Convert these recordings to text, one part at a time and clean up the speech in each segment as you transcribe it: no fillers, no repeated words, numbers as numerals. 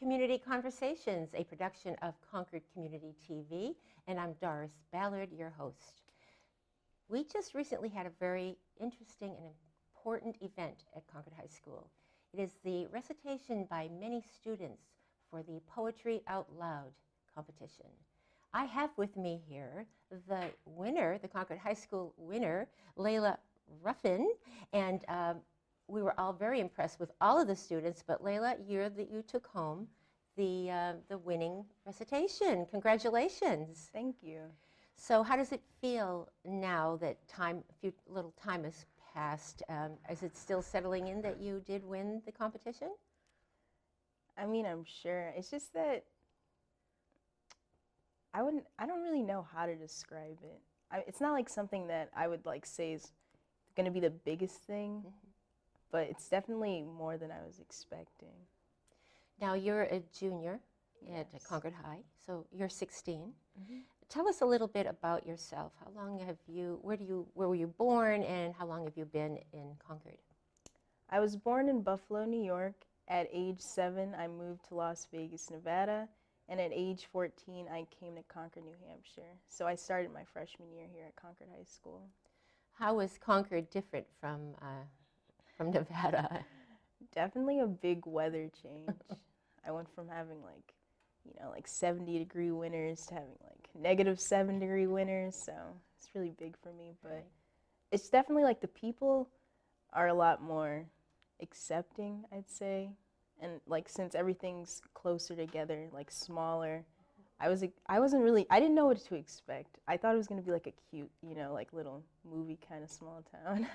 Community Conversations, a production of Concord Community TV, and I'm Doris Ballard, your host. We just recently had a very interesting and important event at Concord High School. It is the recitation by many students for the Poetry Out Loud competition. I have with me here the winner, the Concord High School winner, Laila Ruffin, and we were all very impressed with all of the students, but Laila, you took home the winning recitation. Congratulations. Thank you. So how does it feel now that little time has passed? Is it still settling in that you did win the competition? I mean, I'm sure. It's just that I don't really know how to describe it. It's not like something that I would like say is going to be the biggest thing. Mm-hmm. But it's definitely more than I was expecting. Now you're a junior Yes. at Concord High, so you're 16. Mm-hmm. Tell us a little bit about yourself. How long have you, where were you born, and how long have you been in Concord? I was born in Buffalo, New York. At age 7, I moved to Las Vegas, Nevada. And at age 14, I came to Concord, New Hampshire. So I started my freshman year here at Concord High School. How was Concord different from Nevada? Definitely a big weather change. I went from having like 70-degree winters to having like -7-degree winters, so it's really big for me. But right. It's definitely like the people are a lot more accepting, I'd say. And like since everything's closer together, like smaller, I didn't know what to expect. I thought it was going to be like a cute, like little movie kind of small town.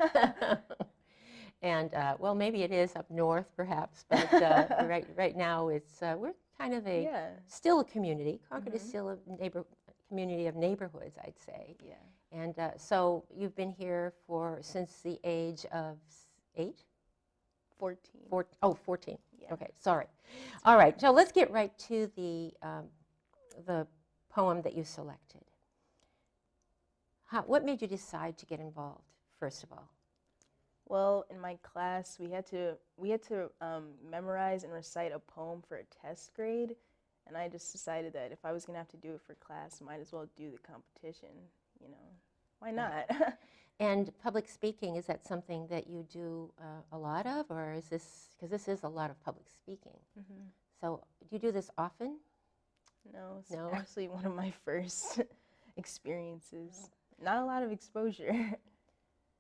And well, maybe it is up north, perhaps, but right now we're kind of still a community. Concord Mm-hmm. is still a community of neighborhoods, I'd say. Yeah. And so you've been here since the age of 8? 14. 14. Yeah. Okay, sorry. All right, so let's get right to the poem that you selected. What made you decide to get involved, first of all? Well, in my class, we had to memorize and recite a poem for a test grade, and I just decided that if I was going to have to do it for class, I might as well do the competition, Why not? And public speaking, is that something that you do a lot of, or is this, because this is a lot of public speaking. Mm-hmm. So do you do this often? No, it's No? actually one of my first experiences. Not a lot of exposure.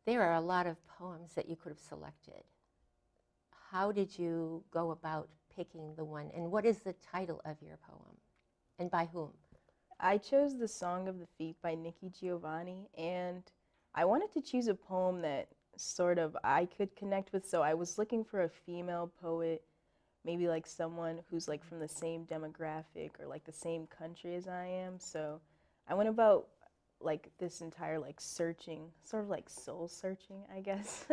There are a lot of poems that you could have selected. How did you go about picking the one, and what is the title of your poem, and by whom? I chose The Song of the Feet by Nikki Giovanni, and I wanted to choose a poem that sort of I could connect with, so I was looking for a female poet, maybe like someone who's like from the same demographic or like the same country as I am. So I went about like this entire like searching, sort of like soul searching, I guess.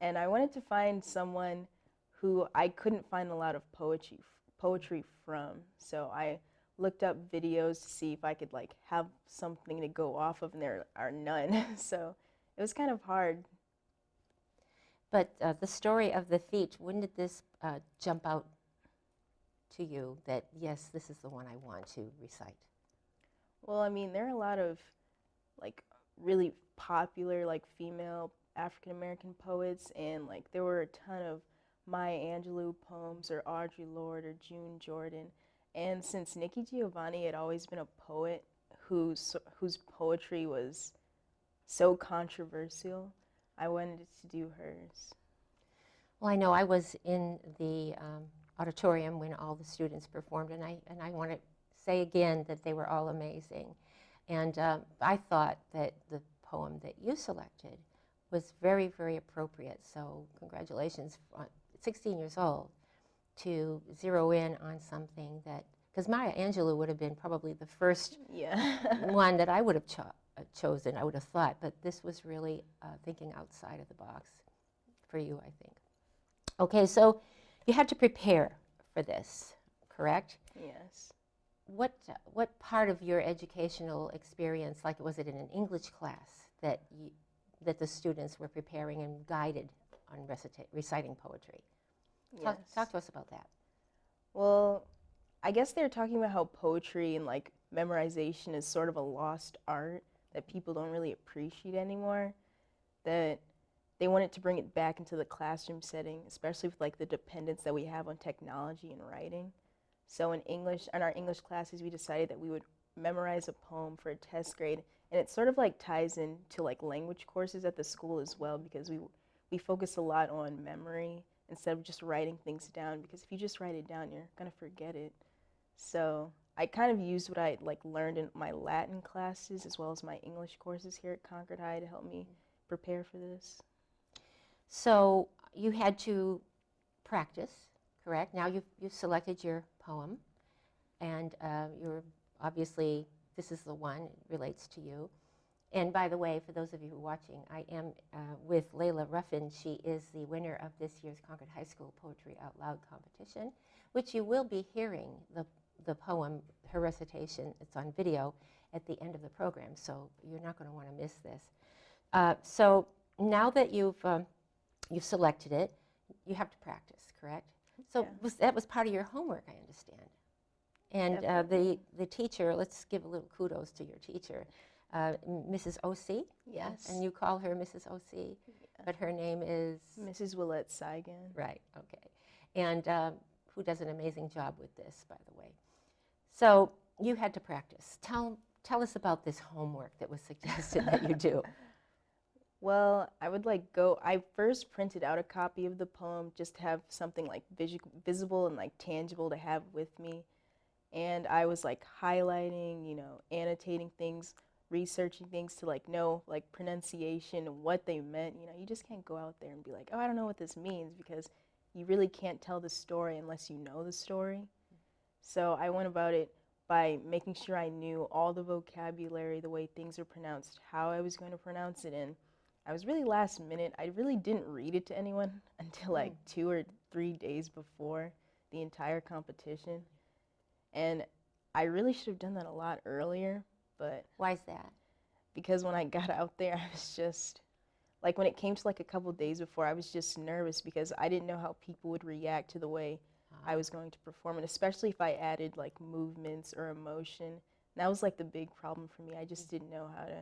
And I wanted to find someone who I couldn't find a lot of poetry from. So I looked up videos to see if I could like have something to go off of, and there are none. So it was kind of hard. But the story of the feet, when did this jump out to you that, yes, this is the one I want to recite? Well, I mean, there are a lot of like really popular like female African American poets, and like there were a ton of Maya Angelou poems, or Audre Lorde, or June Jordan. And since Nikki Giovanni had always been a poet whose poetry was so controversial, I wanted to do hers. Well, I know I was in the auditorium when all the students performed, and I want to say again that they were all amazing. And I thought that the poem that you selected was very, very appropriate. So congratulations, 16 years old, to zero in on something that, because Maya Angelou would have been probably the first one that I would have chosen, I would have thought, but this was really thinking outside of the box for you, I think. Okay, so you had to prepare for this, correct? Yes. What part of your educational experience, like was it in an English class that the students were preparing and guided on reciting poetry? Yes. Talk to us about that. Well, I guess they're talking about how poetry and like memorization is sort of a lost art that people don't really appreciate anymore. That they wanted to bring it back into the classroom setting, especially with like the dependence that we have on technology and writing. So in our English classes, we decided that we would memorize a poem for a test grade, and it sort of like ties into like language courses at the school as well because we focus a lot on memory instead of just writing things down because if you just write it down, you're gonna forget it. So I kind of used what I like learned in my Latin classes as well as my English courses here at Concord High to help me prepare for this. So you had to practice, correct? Now you've selected your poem, and you're obviously, this is the one, it relates to you. And by the way, for those of you who are watching, I am with Laila Ruffin. She is the winner of this year's Concord High School Poetry Out Loud competition, which you will be hearing the poem, her recitation. It's on video at the end of the program, so you're not going to want to miss this. So now that you've selected it, you have to practice, correct? So Yeah. that was part of your homework, I understand. And the teacher, let's give a little kudos to your teacher, Mrs. O.C. Yes. And you call her Mrs. O.C., but her name is? Mrs. Willette Saigan. Right, okay. And who does an amazing job with this, by the way. So you had to practice. Tell us about this homework that was suggested that you do. Well, I first printed out a copy of the poem just to have something like visible and like tangible to have with me. And I was like highlighting, annotating things, researching things to like know like pronunciation and what they meant. You just can't go out there and be like, oh, I don't know what this means because you really can't tell the story unless you know the story. So I went about it by making sure I knew all the vocabulary, the way things are pronounced, how I was going to pronounce it, and I was really last minute. I really didn't read it to anyone until like 2 or 3 days before the entire competition. And I really should have done that a lot earlier, but Why is that? because when I got out there, I was just, like when it came to like a couple days before, I was just nervous because I didn't know how people would react to the way I was going to perform, and especially if I added like movements or emotion. And that was like the big problem for me. I just didn't know how to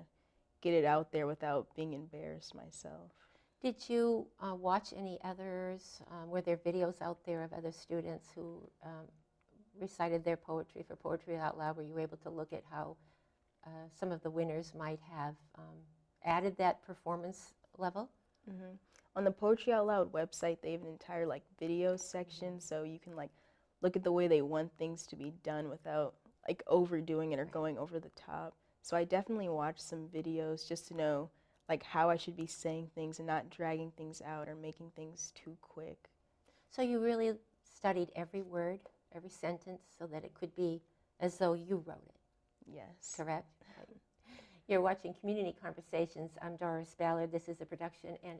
get it out there without being embarrassed myself. Did you watch any others? Were there videos out there of other students who recited their poetry for Poetry Out Loud? Were you able to look at how some of the winners might have added that performance level? Mm-hmm. On the Poetry Out Loud website, they have an entire like video section, so you can like look at the way they want things to be done without like overdoing it or going over the top. So I definitely watched some videos just to know like how I should be saying things and not dragging things out or making things too quick. So you really studied every word, every sentence, so that it could be as though you wrote it. Yes. Correct? You're watching Community Conversations. I'm Doris Ballard. This is a production and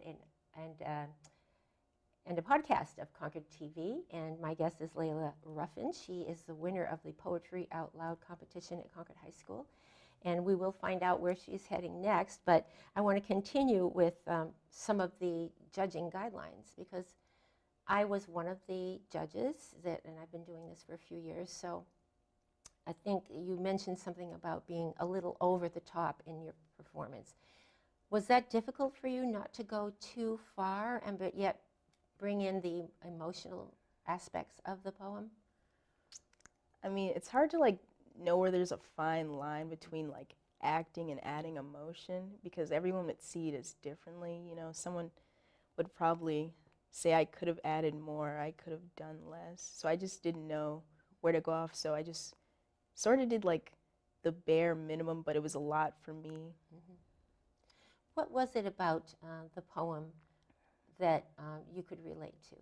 a podcast of Concord TV, and my guest is Laila Ruffin. She is the winner of the Poetry Out Loud competition at Concord High School, and we will find out where she's heading next. But I want to continue with some of the judging guidelines because I was one of the judges, and I've been doing this for a few years, so I think you mentioned something about being a little over the top in your performance. Was that difficult for you not to go too far but yet bring in the emotional aspects of the poem? I mean, it's hard to like know where there's a fine line between like acting and adding emotion because everyone would see it as differently. Someone would probably say I could have added more, I could have done less. So I just didn't know where to go off. So I just sort of did like the bare minimum, but it was a lot for me. Mm-hmm. What was it about the poem that you could relate to?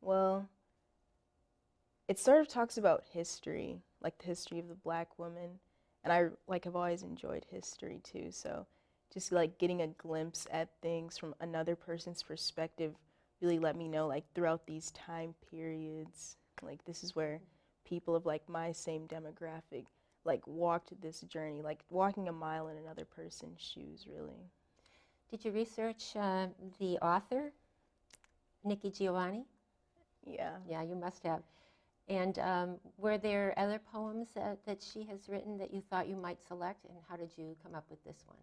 Well, it sort of talks about history, like the history of the Black woman, and I have always enjoyed history too. So just like getting a glimpse at things from another person's perspective really let me know like throughout these time periods, like this is where people of like my same demographic like walked this journey, like walking a mile in another person's shoes, really. Did you research the author, Nikki Giovanni? Yeah. Yeah, you must have. And were there other poems that she has written that you thought you might select, and how did you come up with this one?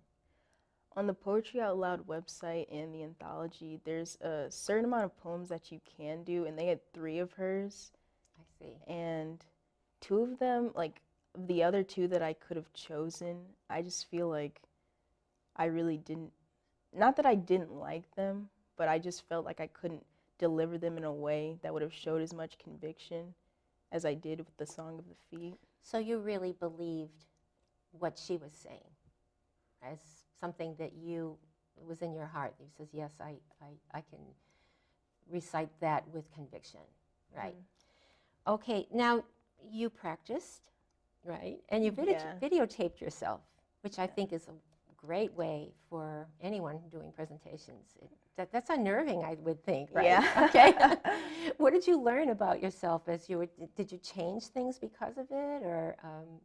On the Poetry Out Loud website and the anthology, there's a certain amount of poems that you can do, and they had 3 of hers. I see. And 2 of them, like the other 2 that I could have chosen, I just feel like I really didn't, not that I didn't like them, but I just felt like I couldn't deliver them in a way that would have showed as much conviction as I did with the Song of the Feet. So you really believed what she was saying as something that was in your heart. You says, yes, I can recite that with conviction, right? Okay, now you practiced, right? And you videotaped yourself, which I think is a great way for anyone doing presentations. That's unnerving, I would think, right? Yeah. Okay. What did you learn about yourself as you were, did you change things because of it? Or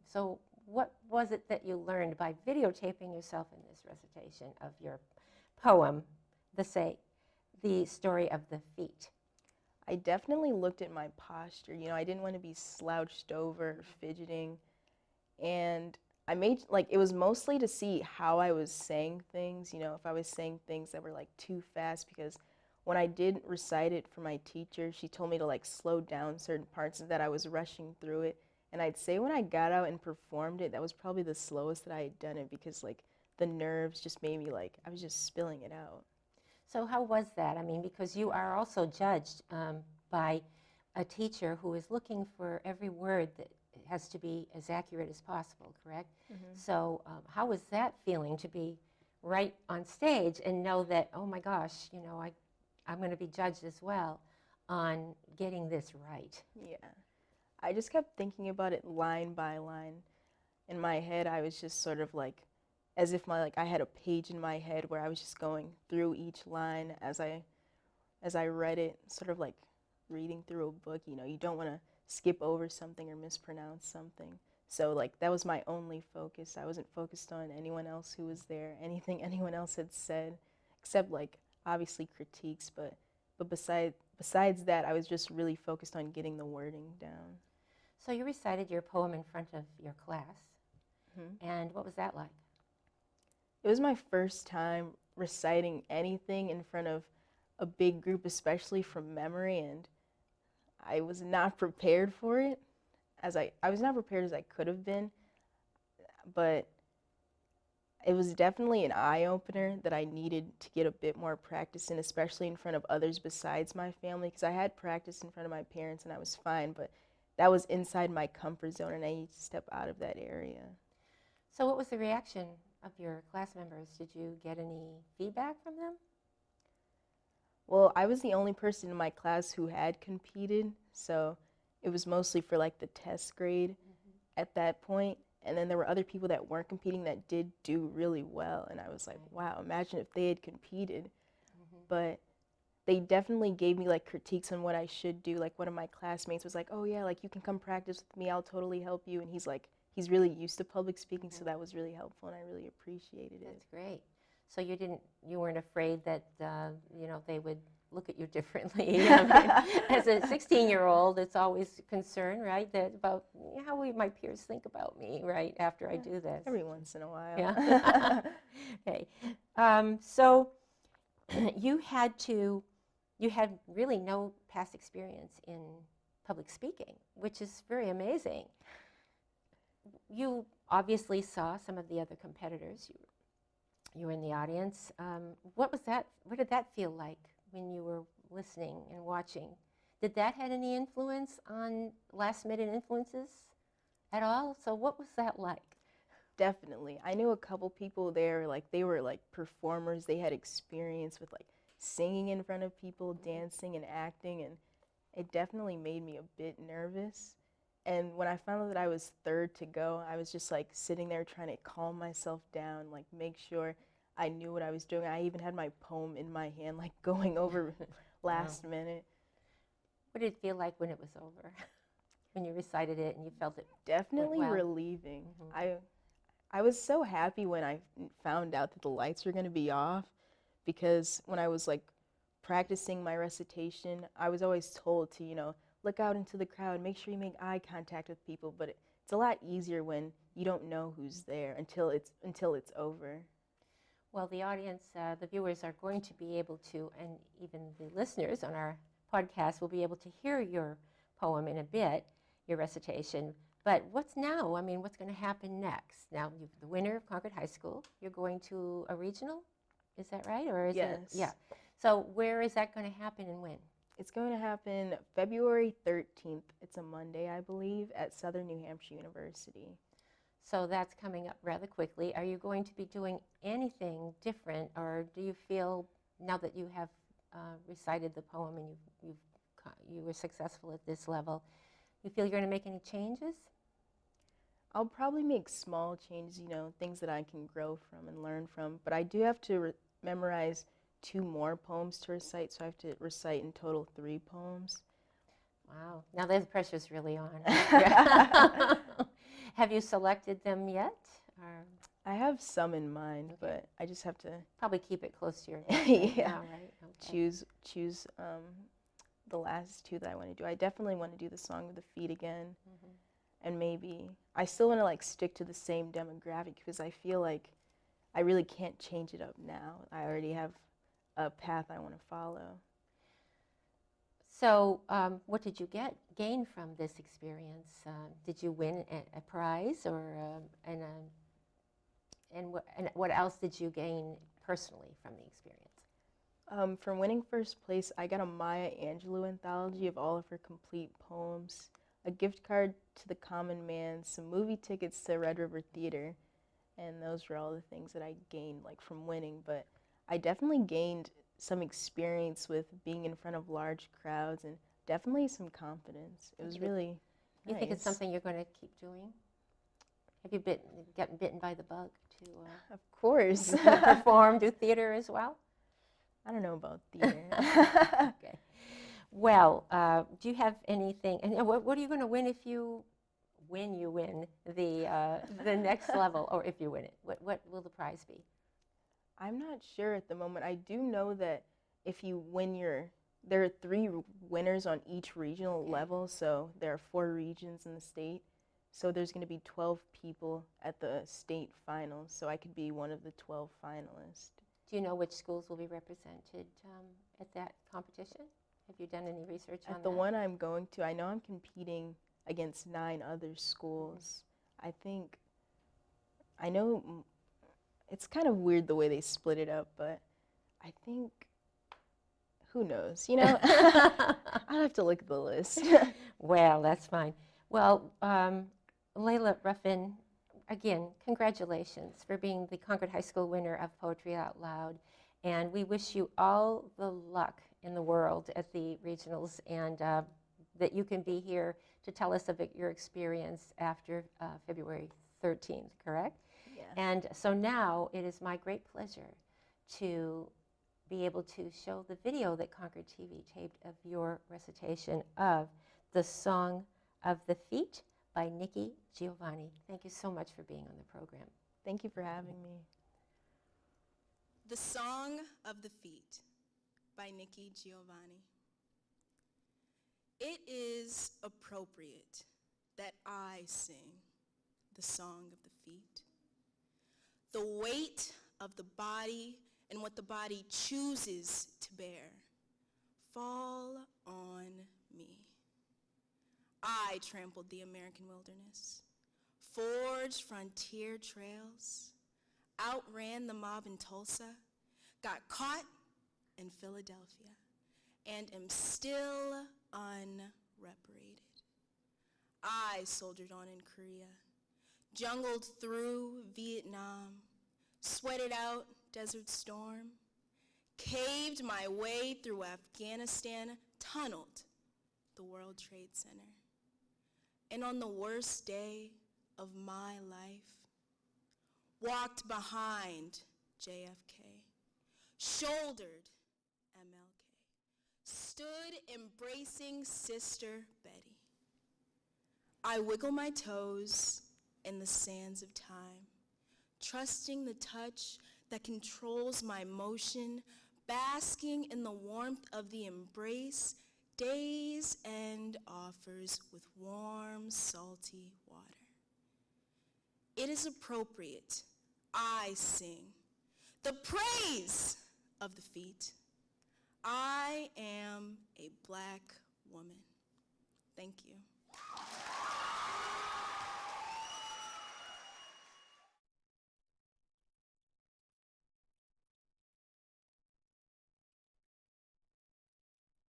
so what was it that you learned by videotaping yourself in this recitation of your poem, the story of the feet? I definitely looked at my posture. You know, I didn't want to be slouched over or fidgeting. And I made, like, it was mostly to see how I was saying things, you know, if I was saying things that were, like, too fast, because when I did recite it for my teacher, she told me to, like, slow down certain parts and that I was rushing through it. And I'd say when I got out and performed it, that was probably the slowest that I had done it, because, like, the nerves just made me, like, I was just spilling it out. So how was that? I mean, because you are also judged by a teacher who is looking for every word that has to be as accurate as possible, correct? So how was that feeling to be right on stage and know that, oh my gosh, you know, I'm going to be judged as well on getting this right? Yeah. I just kept thinking about it line by line. In my head, I was just sort of like, as if I had a page in my head where I was just going through each line as I read it, sort of like reading through a book. You know, you don't want to skip over something or mispronounce something. So, like, that was my only focus. I wasn't focused on anyone else who was there, anything anyone else had said, except, like, obviously critiques. But besides that, I was just really focused on getting the wording down. So you recited your poem in front of your class, and what was that like? It was my first time reciting anything in front of a big group, especially from memory, and I was not prepared for it. I was not prepared as I could have been, but it was definitely an eye-opener that I needed to get a bit more practice in, especially in front of others besides my family, because I had practice in front of my parents and I was fine, but that was inside my comfort zone and I needed to step out of that area. So what was the reaction of your class members? Did you get any feedback from them? Well, I was the only person in my class who had competed, so it was mostly for like the test grade at that point. And then there were other people that weren't competing that did do really well. And I was like, wow, imagine if they had competed. But they definitely gave me like critiques on what I should do. Like one of my classmates was like, oh yeah, like you can come practice with me, I'll totally help you. And he's really used to public speaking, so that was really helpful and I really appreciated it. That's great. So you weren't afraid that they would look at you differently. As a 16-year-old, it's always a concern, right? That about how will my peers think about me, right? After I do this. Every once in a while. Yeah. Okay. So you had really no past experience in public speaking, which is very amazing. You obviously saw some of the other competitors. You were in the audience. What did that feel like when you were listening and watching? Did that have any influence on last-minute influences at all? So what was that like? Definitely. I knew a couple people there, like they were like performers. They had experience with like singing in front of people, dancing and acting, and it definitely made me a bit nervous. And when I found out that I was third to go, I was just like sitting there trying to calm myself down, like make sure I knew what I was doing. I even had my poem in my hand, like going over last minute. What did it feel like when it was over? When you recited it and you felt it? Definitely went well? relieving. I was so happy when I found out that the lights were going to be off, because when I was like practicing my recitation, I was always told to, look out into the crowd, make sure you make eye contact with people, but it's a lot easier when you don't know who's there until it's over. Well, the audience, the viewers are going to be able to, and even the listeners on our podcast will be able to hear your poem in a bit, your recitation. But what's now? I mean, what's going to happen next? Now, you're the winner of Concord High School. You're going to a regional? Is that right? Or is Yes. it? Yeah. So where is that going to happen and when? It's going to happen February 13th. It's a Monday, I believe, at Southern New Hampshire University. So that's coming up rather quickly. Are you going to be doing anything different, or do you feel, now that you have recited the poem and you were successful at this level, you feel you're going to make any changes? I'll probably make small changes, things that I can grow from and learn from. But I do have to memorize 2 more poems to recite, so I have to recite in total 3 poems. Wow. Now the pressure's really on. Have you selected them yet? Or? I have some in mind, but I just have to probably keep it close to your heart. yeah. Now, right? Okay. Choose the last 2 that I want to do. I definitely want to do the Song of the Feet again, and maybe I still want to stick to the same demographic because I feel like I really can't change it up now. I already have a path I want to follow. So, what did you gain from this experience? Did you win a prize, or and what else did you gain personally from the experience? From winning first place, I got a Maya Angelou anthology of all of her complete poems, a gift card to the Common Man, some movie tickets to Red River Theater, and those were all the things that I gained from winning. But I definitely gained some experience with being in front of large crowds and definitely some confidence. It was really You nice. think it's something you're going to keep doing? Have you gotten bitten by the bug to Of course. perform, do theater as well? I don't know about theater. Okay. Well, do you have anything, and what are you going to win if you win the next level, or if you win it? What will the prize be? I'm not sure at the moment. I do know that if you win there are 3 winners on each regional level, so there are 4 regions in the state. So there's going to be 12 people at the state finals, so I could be one of the 12 finalists. Do you know which schools will be represented at that competition? Have you done any research on that? At the one I'm going to, I know I'm competing against 9 other schools. I know it's kind of weird the way they split it up, but I think, who knows? I'll have to look at the list. Well, that's fine. Well, Laila Ruffin, again, congratulations for being the Concord High School winner of Poetry Out Loud. And we wish you all the luck in the world at the regionals, and that you can be here to tell us about your experience after February 13th, correct? Yeah. And so now it is my great pleasure to be able to show the video that Concord TV taped of your recitation of the Song of the Feet by Nikki Giovanni. Thank you so much for being on the program. Thank you for having me. The Song of the Feet by Nikki Giovanni. It is appropriate that I sing the Song of the Feet. The weight of the body and what the body chooses to bear fall on me. I trampled the American wilderness, forged frontier trails, outran the mob in Tulsa, got caught in Philadelphia, and am still unreparated. I soldiered on in Korea, jungled through Vietnam, sweated out Desert Storm, caved my way through Afghanistan, tunneled the World Trade Center. And on the worst day of my life, walked behind JFK, shouldered MLK, stood embracing Sister Betty. I wiggle my toes in the sands of time, trusting the touch that controls my motion basking in the warmth of the embrace, days and offers with warm, salty water. It is appropriate I sing the praise of the feet. I am a Black woman. Thank you.